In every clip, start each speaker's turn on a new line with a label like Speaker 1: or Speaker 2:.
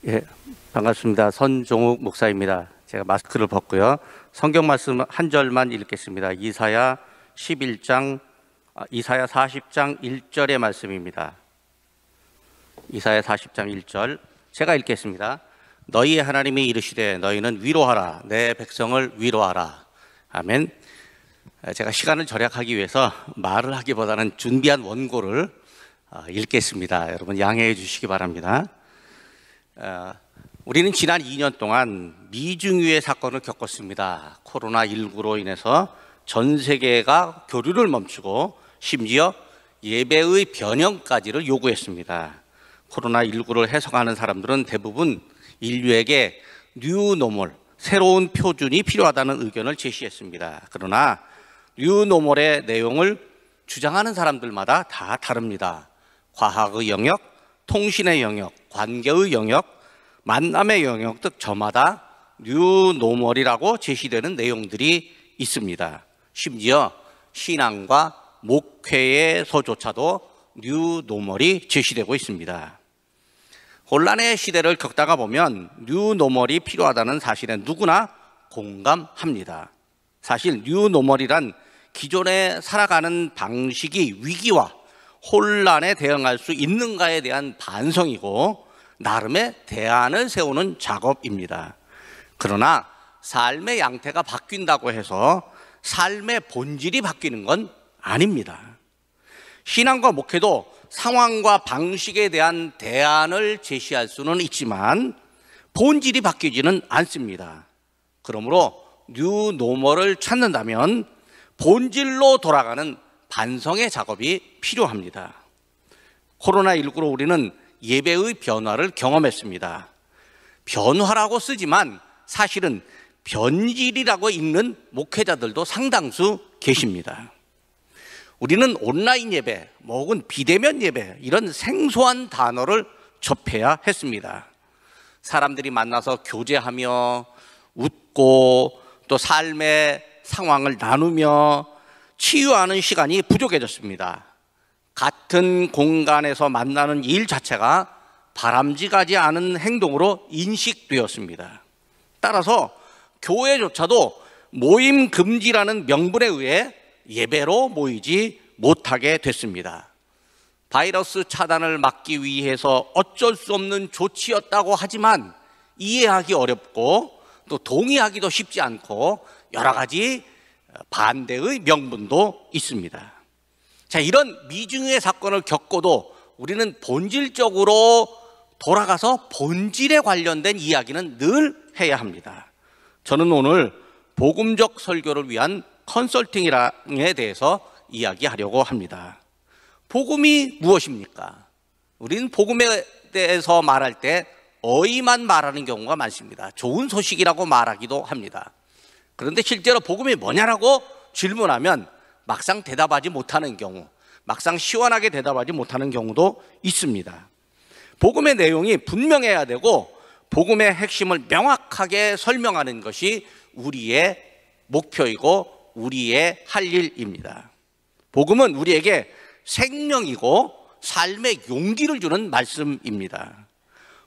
Speaker 1: 예, 반갑습니다. 선종욱 목사입니다. 제가 마스크를 벗고요. 성경 말씀 한 절만 읽겠습니다. 이사야 40장 1절의 말씀입니다. 이사야 40장 1절 제가 읽겠습니다. 너희의 하나님이 이르시되 너희는 위로하라, 내 백성을 위로하라. 아멘. 제가 시간을 절약하기 위해서 말을 하기보다는 준비한 원고를 읽겠습니다. 여러분 양해해 주시기 바랍니다. 우리는 지난 2년 동안 미중유의 사건을 겪었습니다. 코로나19로 인해서 전 세계가 교류를 멈추고 심지어 예배의 변형까지를 요구했습니다. 코로나19를 해석하는 사람들은 대부분 인류에게 뉴노멀, 새로운 표준이 필요하다는 의견을 제시했습니다. 그러나 뉴노멀의 내용을 주장하는 사람들마다 다 다릅니다. 과학의 영역, 통신의 영역, 관계의 영역, 만남의 영역 등 저마다 뉴노멀이라고 제시되는 내용들이 있습니다. 심지어 신앙과 목회에서조차도 뉴노멀이 제시되고 있습니다. 혼란의 시대를 겪다가 보면 뉴노멀이 필요하다는 사실에 누구나 공감합니다. 사실 뉴노멀이란 기존에 살아가는 방식이 위기와 혼란에 대응할 수 있는가에 대한 반성이고 나름의 대안을 세우는 작업입니다. 그러나 삶의 양태가 바뀐다고 해서 삶의 본질이 바뀌는 건 아닙니다. 신앙과 목회도 상황과 방식에 대한 대안을 제시할 수는 있지만 본질이 바뀌지는 않습니다. 그러므로 뉴노멀을 찾는다면 본질로 돌아가는 반성의 작업이 필요합니다. 코로나19로 우리는 예배의 변화를 경험했습니다. 변화라고 쓰지만 사실은 변질이라고 읽는 목회자들도 상당수 계십니다. 우리는 온라인 예배, 혹은 비대면 예배 이런 생소한 단어를 접해야 했습니다. 사람들이 만나서 교제하며 웃고 또 삶의 상황을 나누며 치유하는 시간이 부족해졌습니다. 같은 공간에서 만나는 일 자체가 바람직하지 않은 행동으로 인식되었습니다. 따라서 교회조차도 모임 금지라는 명분에 의해 예배로 모이지 못하게 됐습니다. 바이러스 차단을 막기 위해서 어쩔 수 없는 조치였다고 하지만 이해하기 어렵고 또 동의하기도 쉽지 않고 여러 가지 반대의 명분도 있습니다. 자, 이런 미중유의 사건을 겪고도 우리는 본질적으로 돌아가서 본질에 관련된 이야기는 늘 해야 합니다. 저는 오늘 복음적 설교를 위한 컨설팅에 대해서 이야기하려고 합니다. 복음이 무엇입니까? 우리는 복음에 대해서 말할 때 어휘만 말하는 경우가 많습니다. 좋은 소식이라고 말하기도 합니다. 그런데 실제로 복음이 뭐냐라고 질문하면 막상 대답하지 못하는 경우, 막상 시원하게 대답하지 못하는 경우도 있습니다. 복음의 내용이 분명해야 되고 복음의 핵심을 명확하게 설명하는 것이 우리의 목표이고 우리의 할 일입니다. 복음은 우리에게 생명이고 삶의 용기를 주는 말씀입니다.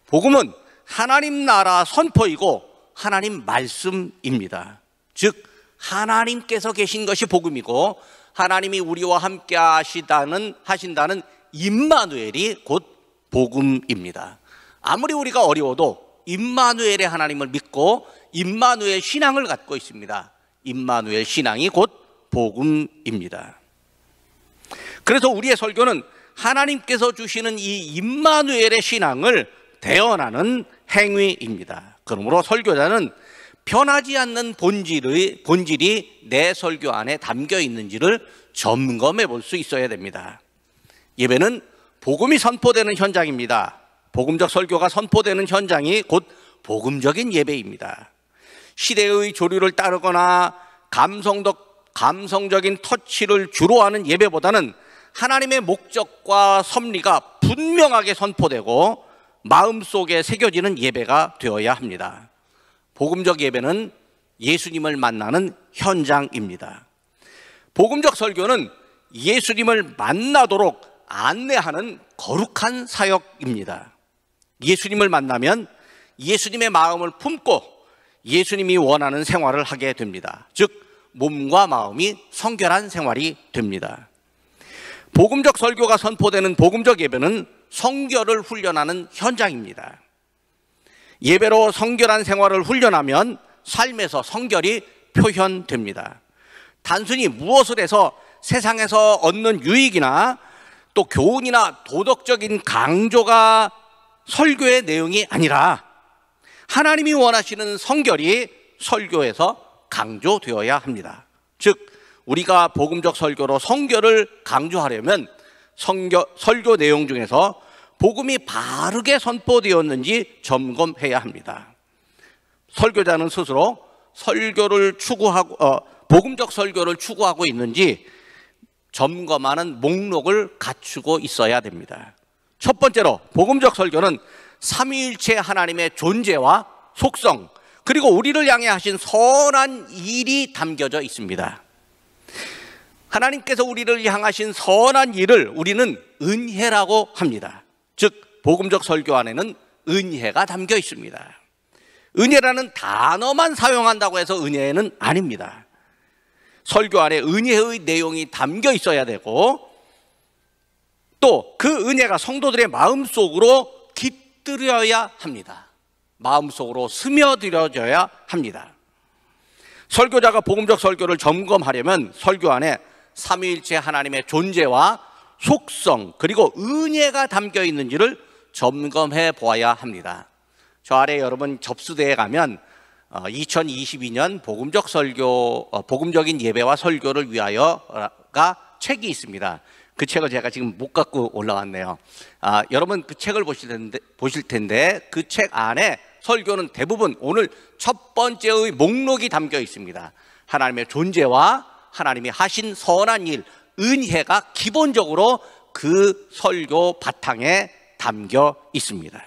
Speaker 1: 복음은 하나님 나라 선포이고 하나님 말씀입니다. 즉 하나님께서 계신 것이 복음이고 하나님이 우리와 함께 하신다는 임마누엘이 곧 복음입니다. 아무리 우리가 어려워도 임마누엘의 하나님을 믿고 임마누엘 신앙을 갖고 있습니다. 임마누엘 신앙이 곧 복음입니다. 그래서 우리의 설교는 하나님께서 주시는 이 임마누엘의 신앙을 대언하는 행위입니다. 그러므로 설교자는 변하지 않는 본질이 내 설교 안에 담겨 있는지를 점검해 볼 수 있어야 됩니다. 예배는 복음이 선포되는 현장입니다. 복음적 설교가 선포되는 현장이 곧 복음적인 예배입니다. 시대의 조류를 따르거나 감성적인 터치를 주로 하는 예배보다는 하나님의 목적과 섭리가 분명하게 선포되고 마음속에 새겨지는 예배가 되어야 합니다. 복음적 예배는 예수님을 만나는 현장입니다. 복음적 설교는 예수님을 만나도록 안내하는 거룩한 사역입니다. 예수님을 만나면 예수님의 마음을 품고 예수님이 원하는 생활을 하게 됩니다. 즉 몸과 마음이 성결한 생활이 됩니다. 복음적 설교가 선포되는 복음적 예배는 성결을 훈련하는 현장입니다. 예배로 성결한 생활을 훈련하면 삶에서 성결이 표현됩니다. 단순히 무엇을 해서 세상에서 얻는 유익이나 또 교훈이나 도덕적인 강조가 설교의 내용이 아니라 하나님이 원하시는 성결이 설교에서 강조되어야 합니다. 즉 우리가 복음적 설교로 성결을 강조하려면 설교 내용 중에서 복음이 바르게 선포되었는지 점검해야 합니다. 설교자는 스스로 설교를 추구하고 복음적 설교를 추구하고 있는지 점검하는 목록을 갖추고 있어야 됩니다. 첫 번째로 복음적 설교는 삼위일체 하나님의 존재와 속성 그리고 우리를 향해 하신 선한 일이 담겨져 있습니다. 하나님께서 우리를 향하신 선한 일을 우리는 은혜라고 합니다. 즉 복음적 설교 안에는 은혜가 담겨 있습니다. 은혜라는 단어만 사용한다고 해서 은혜는 아닙니다. 설교 안에 은혜의 내용이 담겨 있어야 되고 또 그 은혜가 성도들의 마음속으로 깃들여야 합니다. 마음속으로 스며들어져야 합니다. 설교자가 복음적 설교를 점검하려면 설교 안에 삼위일체 하나님의 존재와 속성 그리고 은혜가 담겨 있는지를 점검해 보아야 합니다. 저 아래 여러분 접수대에 가면 2022년 복음적인 예배와 설교를 위하여가 책이 있습니다. 그 책을 제가 지금 못 갖고 올라왔네요. 여러분 그 책을 보실 텐데 그 책 안에 설교는 대부분 오늘 첫 번째의 목록이 담겨 있습니다. 하나님의 존재와 하나님이 하신 선한 일, 은혜가 기본적으로 그 설교 바탕에 담겨 있습니다.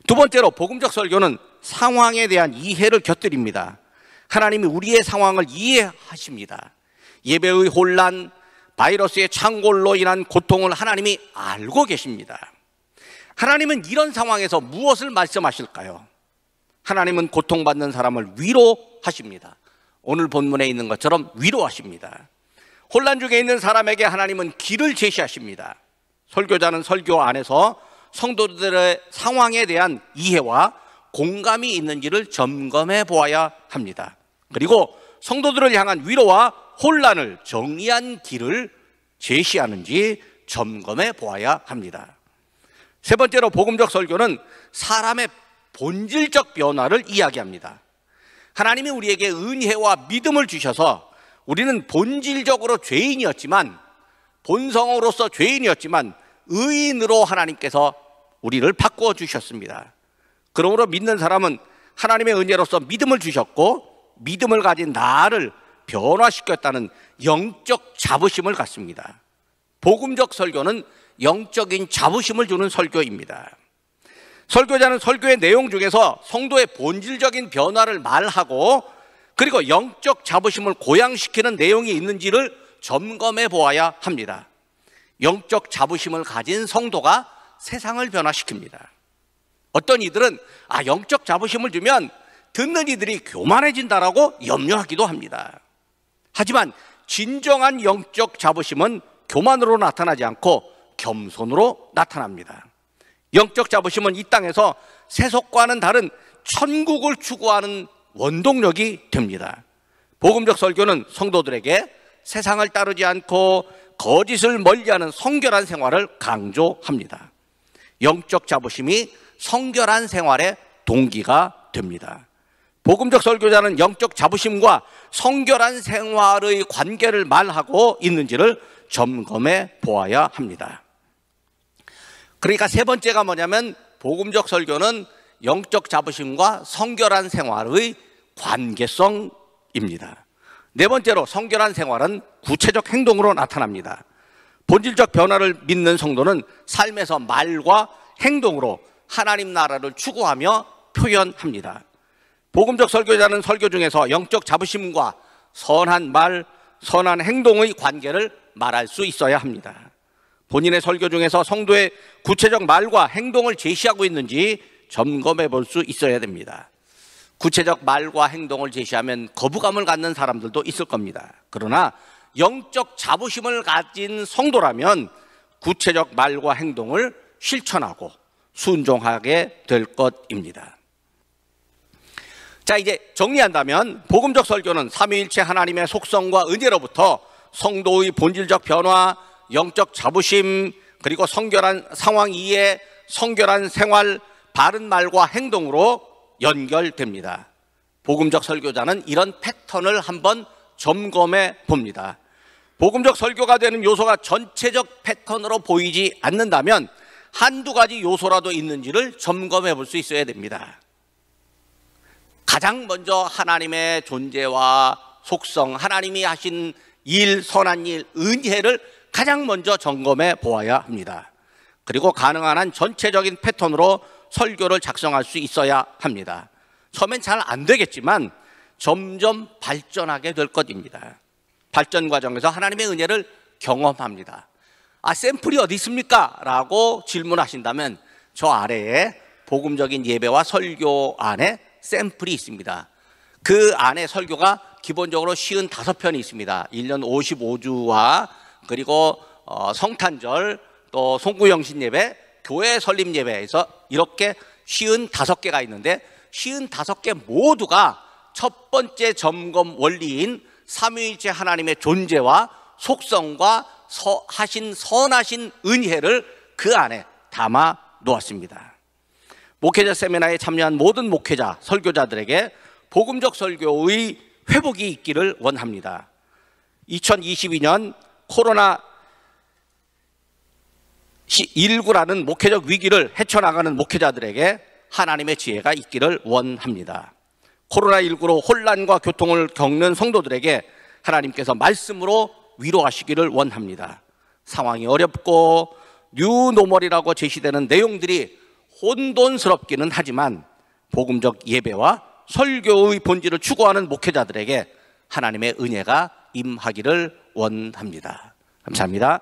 Speaker 1: 두 번째로 복음적 설교는 상황에 대한 이해를 곁들입니다. 하나님이 우리의 상황을 이해하십니다. 예배의 혼란, 바이러스의 창궐로 인한 고통을 하나님이 알고 계십니다. 하나님은 이런 상황에서 무엇을 말씀하실까요? 하나님은 고통받는 사람을 위로하십니다. 오늘 본문에 있는 것처럼 위로하십니다. 혼란 중에 있는 사람에게 하나님은 길을 제시하십니다. 설교자는 설교 안에서 성도들의 상황에 대한 이해와 공감이 있는지를 점검해 보아야 합니다. 그리고 성도들을 향한 위로와 혼란을 정리한 길을 제시하는지 점검해 보아야 합니다. 세 번째로 복음적 설교는 사람의 본질적 변화를 이야기합니다. 하나님이 우리에게 은혜와 믿음을 주셔서 우리는 본질적으로 죄인이었지만 본성으로서 죄인이었지만 의인으로 하나님께서 우리를 바꾸어 주셨습니다. 그러므로 믿는 사람은 하나님의 은혜로서 믿음을 주셨고 믿음을 가진 나를 변화시켰다는 영적 자부심을 갖습니다. 복음적 설교는 영적인 자부심을 주는 설교입니다. 설교자는 설교의 내용 중에서 성도의 본질적인 변화를 말하고 그리고 영적 자부심을 고양시키는 내용이 있는지를 점검해 보아야 합니다. 영적 자부심을 가진 성도가 세상을 변화시킵니다. 어떤 이들은 영적 자부심을 주면 듣는 이들이 교만해진다라고 염려하기도 합니다. 하지만 진정한 영적 자부심은 교만으로 나타나지 않고 겸손으로 나타납니다. 영적 자부심은 이 땅에서 세속과는 다른 천국을 추구하는 원동력이 됩니다. 복음적 설교는 성도들에게 세상을 따르지 않고 거짓을 멀리하는 성결한 생활을 강조합니다. 영적 자부심이 성결한 생활의 동기가 됩니다. 복음적 설교자는 영적 자부심과 성결한 생활의 관계를 말하고 있는지를 점검해 보아야 합니다. 그러니까 세 번째가 뭐냐면 복음적 설교는 영적 자부심과 성결한 생활의 관계성입니다. 네 번째로 성결한 생활은 구체적 행동으로 나타납니다. 본질적 변화를 믿는 성도는 삶에서 말과 행동으로 하나님 나라를 추구하며 표현합니다. 복음적 설교자는 설교 중에서 영적 자부심과 선한 말, 선한 행동의 관계를 말할 수 있어야 합니다. 본인의 설교 중에서 성도의 구체적 말과 행동을 제시하고 있는지 점검해 볼 수 있어야 됩니다. 구체적 말과 행동을 제시하면 거부감을 갖는 사람들도 있을 겁니다. 그러나 영적 자부심을 가진 성도라면 구체적 말과 행동을 실천하고 순종하게 될 것입니다. 자, 이제 정리한다면 복음적 설교는 삼위일체 하나님의 속성과 은혜로부터 성도의 본질적 변화, 영적 자부심, 그리고 성결한 상황 이해, 성결한 생활, 바른 말과 행동으로 연결됩니다. 복음적 설교자는 이런 패턴을 한번 점검해 봅니다. 복음적 설교가 되는 요소가 전체적 패턴으로 보이지 않는다면 한두 가지 요소라도 있는지를 점검해 볼 수 있어야 됩니다. 가장 먼저 하나님의 존재와 속성, 하나님이 하신 일, 선한 일, 은혜를 가장 먼저 점검해 보아야 합니다. 그리고 가능한 한 전체적인 패턴으로 설교를 작성할 수 있어야 합니다. 처음엔 잘 안 되겠지만 점점 발전하게 될 것입니다. 발전 과정에서 하나님의 은혜를 경험합니다. 샘플이 어디 있습니까? 라고 질문하신다면 저 아래에 복음적인 예배와 설교 안에 샘플이 있습니다. 그 안에 설교가 기본적으로 55편이 있습니다. 1년 55주와 그리고 성탄절, 또 송구영신 예배, 교회 설립 예배에서 이렇게 55개가 있는데 55개 모두가 첫 번째 점검 원리인 삼위일체 하나님의 존재와 속성과 하신 선하신 은혜를 그 안에 담아 놓았습니다. 목회자 세미나에 참여한 모든 목회자, 설교자들에게 복음적 설교의 회복이 있기를 원합니다. 2022년 코로나 19라는 목회적 위기를 헤쳐나가는 목회자들에게 하나님의 지혜가 있기를 원합니다. 코로나19로 혼란과 고통을 겪는 성도들에게 하나님께서 말씀으로 위로하시기를 원합니다. 상황이 어렵고 뉴노멀이라고 제시되는 내용들이 혼돈스럽기는 하지만 복음적 예배와 설교의 본질을 추구하는 목회자들에게 하나님의 은혜가 임하기를 원합니다. 감사합니다.